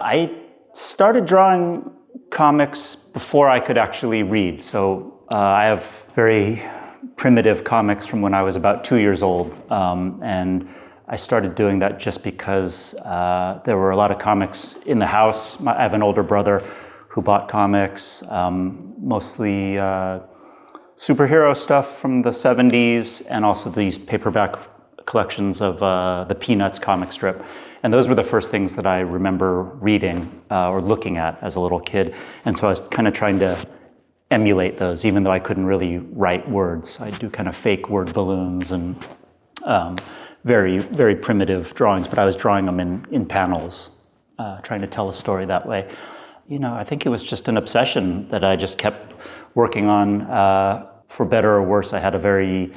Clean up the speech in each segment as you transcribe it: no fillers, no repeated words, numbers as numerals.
I started drawing comics before I could actually read. So I have very primitive comics from when I was about 2 years old. And I started doing that just because there were a lot of comics in the house. I have an older brother who bought comics, mostly superhero stuff from the 70s, and also these paperback collections of the Peanuts comic strip. And those were the first things that I remember reading or looking at as a little kid. And so I was kind of trying to emulate those, even though I couldn't really write words. I do kind of fake word balloons and very, very primitive drawings, but I was drawing them in panels, trying to tell a story that way. You know, I think it was just an obsession that I just kept working on. For better or worse, I had a very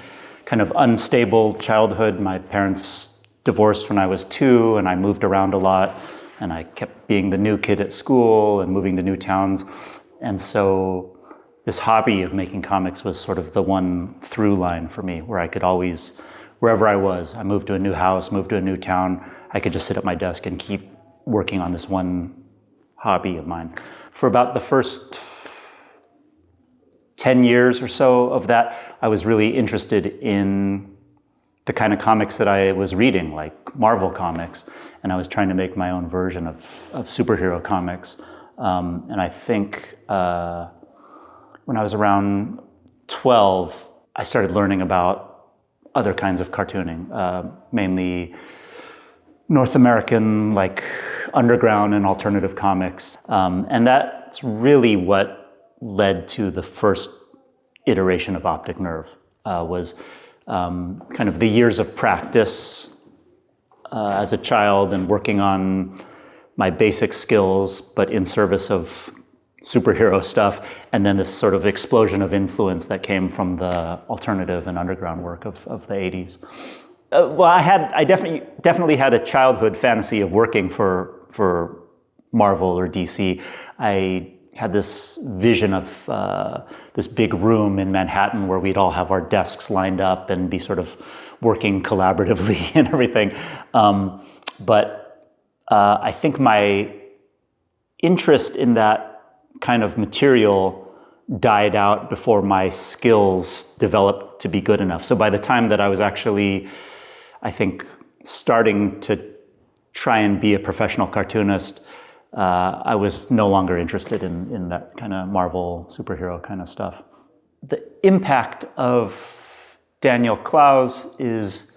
kind of unstable childhood. My parents divorced when I was 2, and I moved around a lot, and I kept being the new kid at school and moving to new towns. And so this hobby of making comics was sort of the one through line for me, where I could always, wherever I was, I moved to a new house, moved to a new town, I could just sit at my desk and keep working on this one hobby of mine. For about the first 10 years or so of that, I was really interested in the kind of comics that I was reading, like Marvel comics, and I was trying to make my own version of superhero comics. And I think when I was around 12, I started learning about other kinds of cartooning, mainly North American, like underground and alternative comics. And that's really what led to the first iteration of Optic Nerve, was kind of the years of practice as a child and working on my basic skills, but in service of superhero stuff, and then this sort of explosion of influence that came from the alternative and underground work of the 80s. Well, I definitely had a childhood fantasy of working for Marvel or DC. I had this vision of this big room in Manhattan where we'd all have our desks lined up and be sort of working collaboratively and everything. But I think my interest in that kind of material died out before my skills developed to be good enough. So by the time that I was actually, I think, starting to try and be a professional cartoonist, I was no longer interested in that kind of Marvel superhero kind of stuff. The impact of Daniel Clowes is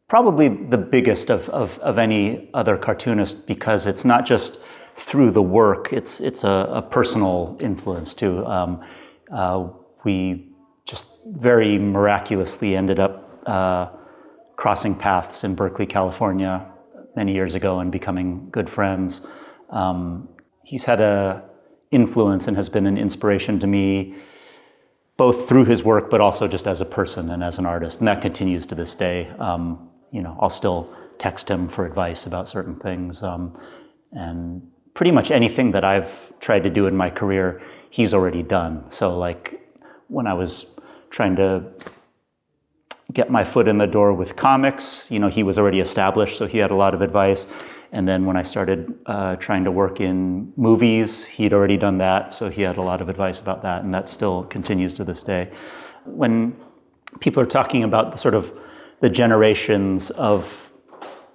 probably the biggest of any other cartoonist, because it's not just through the work, it's a personal influence too. We just very miraculously ended up crossing paths in Berkeley, California many years ago and becoming good friends. He's had an influence and has been an inspiration to me, both through his work, but also just as a person and as an artist. And that continues to this day. I'll still text him for advice about certain things. And pretty much anything that I've tried to do in my career, he's already done. So like when I was trying to get my foot in the door with comics, he was already established, so he had a lot of advice. And then when I started trying to work in movies, he'd already done that, so he had a lot of advice about that, and that still continues to this day. When people are talking about the generations of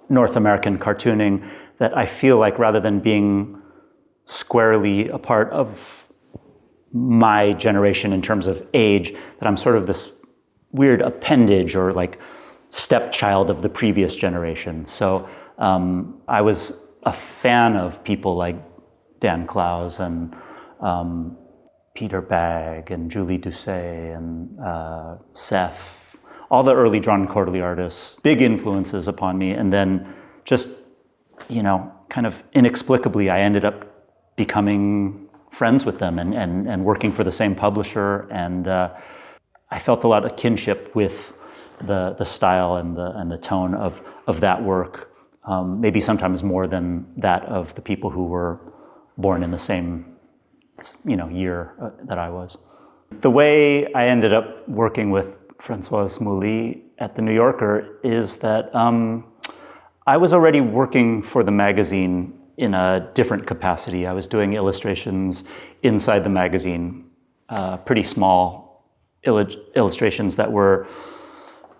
North American cartooning, that I feel like rather than being squarely a part of my generation in terms of age, that I'm sort of this weird appendage or like stepchild of the previous generation. So I was a fan of people like Dan Clowes and Peter Bagg and Julie Doucet and Seth, all the early drawn quarterly artists, big influences upon me. And then just, kind of inexplicably, I ended up becoming friends with them and working for the same publisher. And I felt a lot of kinship with the style and the tone of that work. Maybe sometimes more than that of the people who were born in the same, year that I was. The way I ended up working with Françoise Mouly at the New Yorker is that I was already working for the magazine in a different capacity. I was doing illustrations inside the magazine, pretty small illustrations that were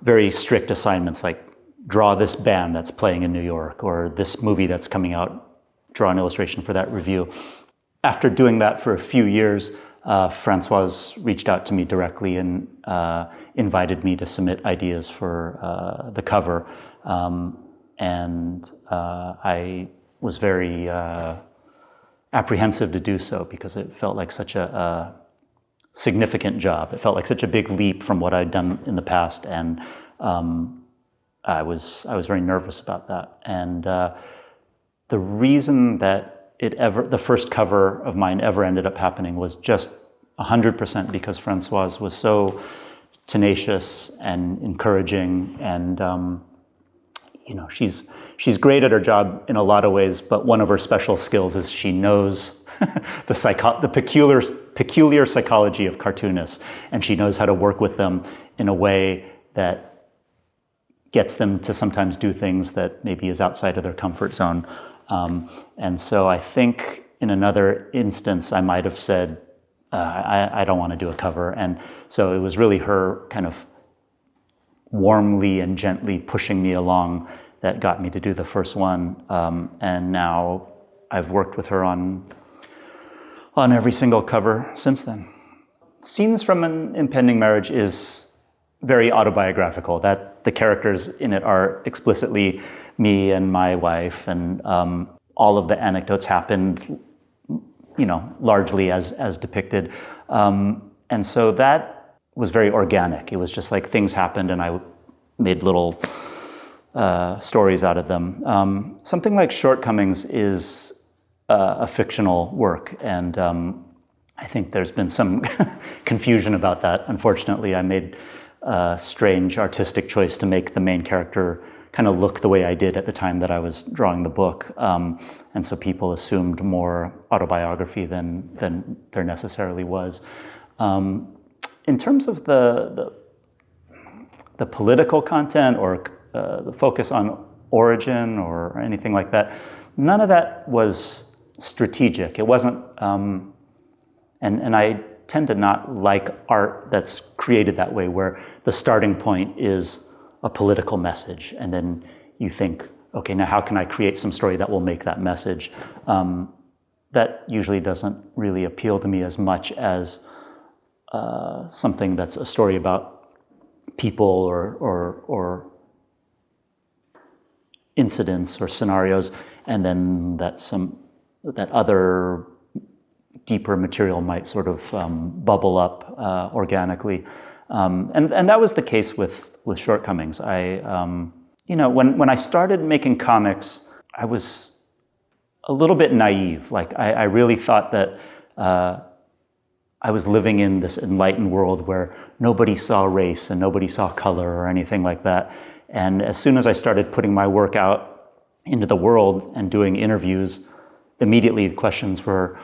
very strict assignments, like draw this band that's playing in New York, or this movie that's coming out, draw an illustration for that review. After doing that for a few years, Francoise reached out to me directly and invited me to submit ideas for the cover. And I was very apprehensive to do so because it felt like such a significant job. It felt like such a big leap from what I'd done in the past, and I was very nervous about that. And the reason that the first cover of mine ever ended up happening was just 100% because Francoise was so tenacious and encouraging, and she's great at her job in a lot of ways, but one of her special skills is she knows the peculiar psychology of cartoonists, and she knows how to work with them in a way that gets them to sometimes do things that maybe is outside of their comfort zone. And so I think in another instance, I might have said, I don't want to do a cover. And so it was really her kind of warmly and gently pushing me along that got me to do the first one. And now I've worked with her on every single cover since then. Scenes from an Impending Marriage is very autobiographical, that the characters in it are explicitly me and my wife, and all of the anecdotes happened, largely as depicted. And so that was very organic. It was just like things happened and I made little stories out of them. Something like Shortcomings is a fictional work, and I think there's been some confusion about that. Unfortunately, I made a strange artistic choice to make the main character kind of look the way I did at the time that I was drawing the book. And so people assumed more autobiography than there necessarily was. In terms of the political content or the focus on origin or anything like that, none of that was strategic. It wasn't, and I tend to not like art that's created that way, where the starting point is a political message, and then you think, okay, now how can I create some story that will make that message? That usually doesn't really appeal to me as much as something that's a story about people or incidents or scenarios, and then that other deeper material might sort of bubble up organically. And that was the case with Shortcomings. When I started making comics, I was a little bit naive. Like I really thought that I was living in this enlightened world where nobody saw race and nobody saw color or anything like that. And as soon as I started putting my work out into the world and doing interviews, immediately the questions were,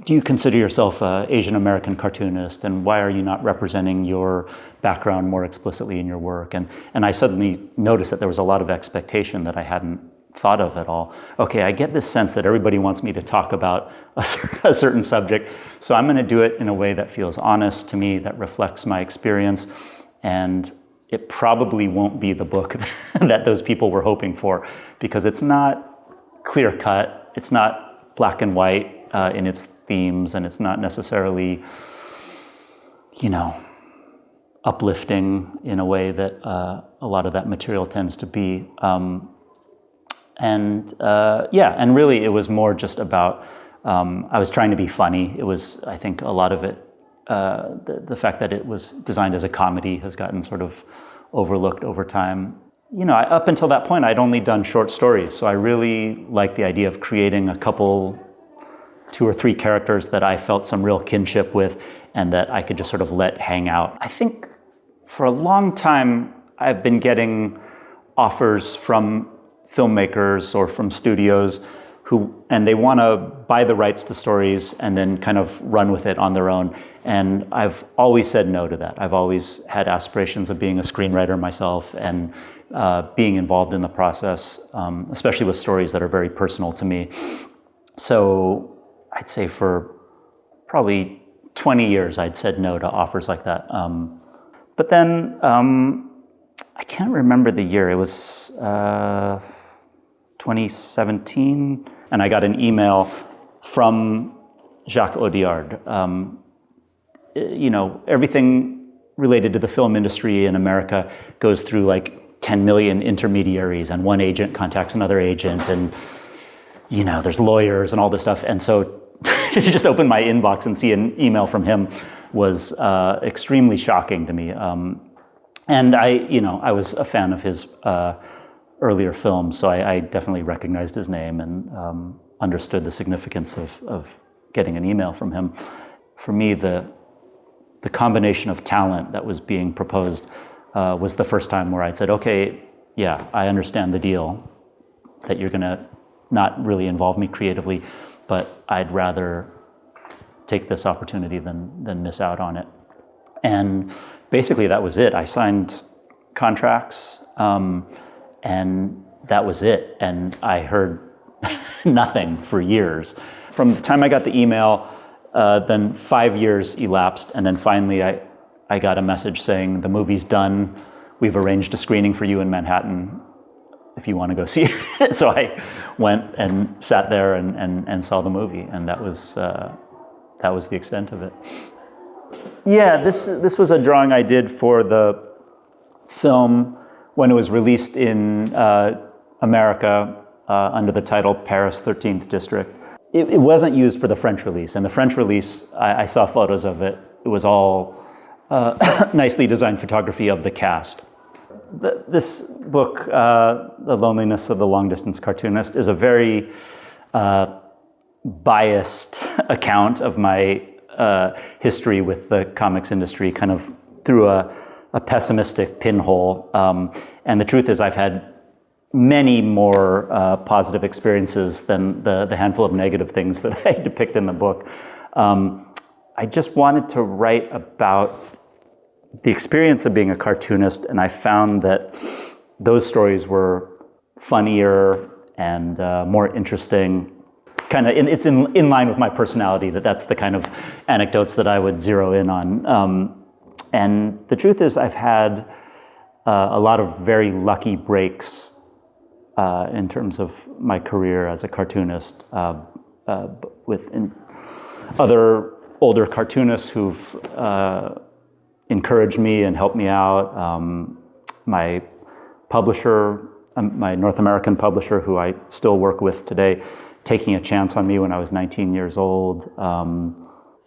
do you consider yourself an Asian American cartoonist, and why are you not representing your background more explicitly in your work? And I suddenly noticed that there was a lot of expectation that I hadn't thought of at all. Okay, I get this sense that everybody wants me to talk about a certain subject, so I'm going to do it in a way that feels honest to me, that reflects my experience, and it probably won't be the book that those people were hoping for, because it's not clear-cut, it's not black and white in its themes, and it's not necessarily, uplifting in a way that a lot of that material tends to be. And really it was more just about, I was trying to be funny. It was, I think a lot of it, the fact that it was designed as a comedy has gotten sort of overlooked over time. Up until that point, I'd only done short stories, so I really liked the idea of creating a couple, 2 or 3 characters that I felt some real kinship with and that I could just sort of let hang out. I think for a long time, I've been getting offers from filmmakers or from studios and they want to buy the rights to stories and then kind of run with it on their own. And I've always said no to that. I've always had aspirations of being a screenwriter myself and being involved in the process, especially with stories that are very personal to me. So I'd say for probably 20 years, I'd said no to offers like that. But then I can't remember the year. It was 2017, and I got an email from Jacques Audiard. Everything related to the film industry in America goes through like 10 million intermediaries, and one agent contacts another agent, and there's lawyers and all this stuff. And so to just open my inbox and see an email from him was extremely shocking to me. And I was a fan of his earlier films, so I definitely recognized his name and understood the significance of getting an email from him. For me, the combination of talent that was being proposed was the first time where I'd said, okay, yeah, I understand the deal, that you're going to not really involve me creatively, but I'd rather take this opportunity than miss out on it. And basically that was it. I signed contracts, and that was it. And I heard nothing for years. From the time I got the email, then 5 years elapsed, and then finally I got a message saying, the movie's done. We've arranged a screening for you in Manhattan if you want to go see it. So I went and sat there and saw the movie, and that was the extent of it. Yeah, this was a drawing I did for the film when it was released in America under the title Paris 13th District. It wasn't used for the French release, and the French release, I saw photos of it. It was all nicely designed photography of the cast. This book, The Loneliness of the Long-Distance Cartoonist, is a very biased account of my history with the comics industry, kind of through a pessimistic pinhole. And the truth is, I've had many more positive experiences than the handful of negative things that I depict in the book. I just wanted to write about the experience of being a cartoonist, and I found that those stories were funnier and more interesting. It's in line with my personality, that's the kind of anecdotes that I would zero in on. And the truth is, I've had a lot of very lucky breaks in terms of my career as a cartoonist with other older cartoonists who've encouraged me and helped me out. My publisher, my North American publisher, who I still work with today, taking a chance on me when I was 19 years old,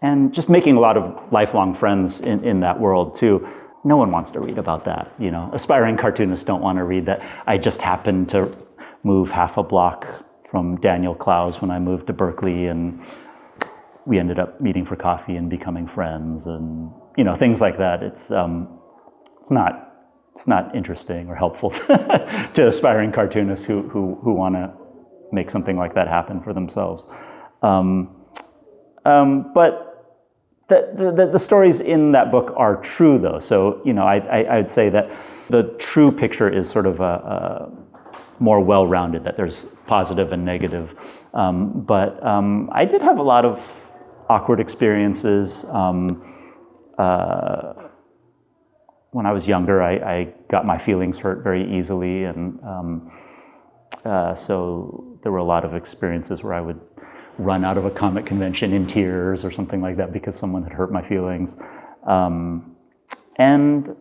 and just making a lot of lifelong friends in that world too. No one wants to read about that, Aspiring cartoonists don't want to read that I just happened to move half a block from Daniel Clowes when I moved to Berkeley, and we ended up meeting for coffee and becoming friends, and things like that. It's not interesting or helpful to aspiring cartoonists who want to make something like that happen for themselves. But the stories in that book are true, though. So I'd say that the true picture is sort of a more well-rounded, that there's positive and negative. But I did have a lot of awkward experiences. When I was younger, I got my feelings hurt very easily, and so there were a lot of experiences where I would run out of a comic convention in tears or something like that because someone had hurt my feelings. And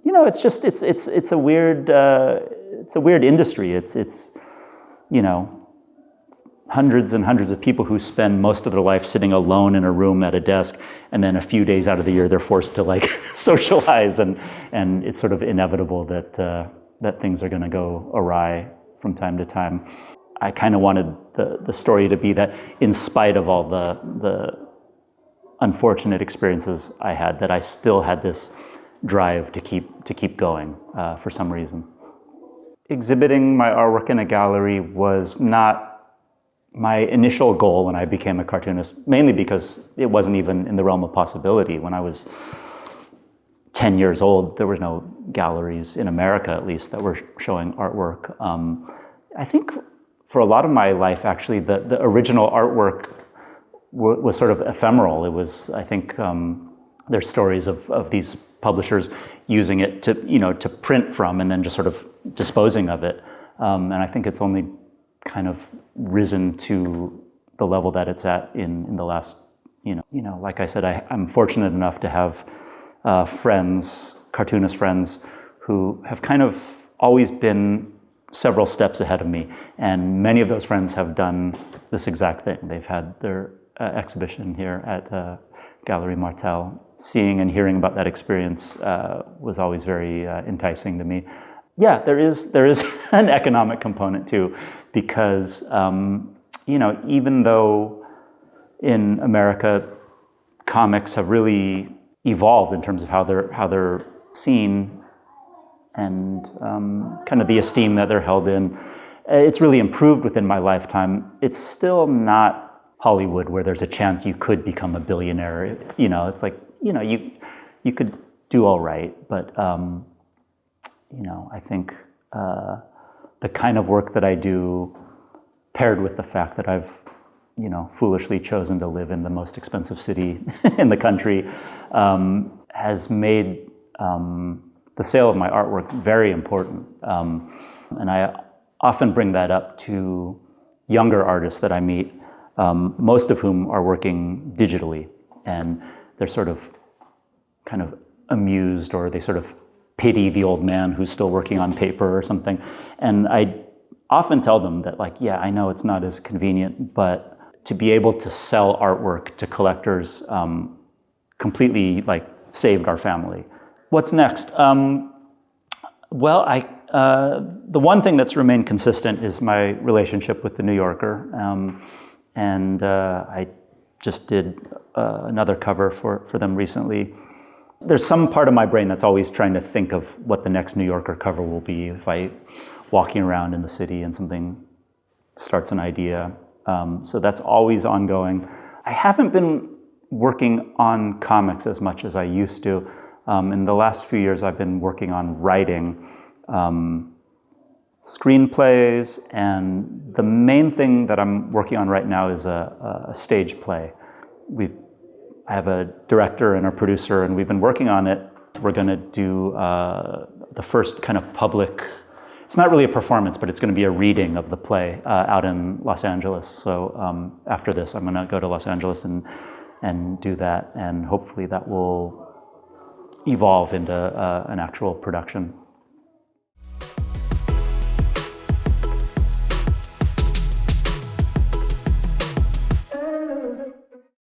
it's a weird industry. It's hundreds and hundreds of people who spend most of their life sitting alone in a room at a desk, and then a few days out of the year they're forced to socialize, and it's sort of inevitable that things are going to go awry from time to time. I kind of wanted the story to be that, in spite of all the unfortunate experiences I had, that I still had this drive to keep going for some reason. Exhibiting my artwork in a gallery was not my initial goal when I became a cartoonist, mainly because it wasn't even in the realm of possibility. When I was 10 years old, there were no galleries in America, at least, that were showing artwork. I think for a lot of my life, actually, the original artwork was sort of ephemeral. It was, I think, there's stories of these publishers using it to print from and then just sort of disposing of it. And I think it's only kind of risen to the level that it's at in the last, like I said, I'm fortunate enough to have friends, cartoonist friends, who have kind of always been several steps ahead of me. And many of those friends have done this exact thing. They've had their exhibition here at Galerie Martel. Seeing and hearing about that experience was always very enticing to me. Yeah, there is an economic component too, because even though in America comics have really evolved in terms of how they're seen and kind of the esteem that they're held in, it's really improved within my lifetime. It's still not Hollywood where there's a chance you could become a billionaire. It's like you could do all right, but I think the kind of work that I do, paired with the fact that I've foolishly chosen to live in the most expensive city in the country, has made the sale of my artwork very important. And I often bring that up to younger artists that I meet, most of whom are working digitally, and they're sort of kind of amused, or they sort of pity the old man who's still working on paper or something. And I often tell them that, like, yeah, I know it's not as convenient, but to be able to sell artwork to collectors completely saved our family. What's next? Well, the one thing that's remained consistent is my relationship with the New Yorker, and I just did another cover for them recently. There's some part of my brain that's always trying to think of what the next New Yorker cover will be if I walking around in the city and something starts an idea. So that's always ongoing. I haven't been working on comics as much as I used to. In the last few years, I've been working on writing screenplays, and the main thing that I'm working on right now is a stage play. I have a director and a producer, and we've been working on it. We're going to do the first kind of public, it's not really a performance, but it's going to be a reading of the play out in Los Angeles. So after this, I'm going to go to Los Angeles and do that, and hopefully that will evolve into an actual production.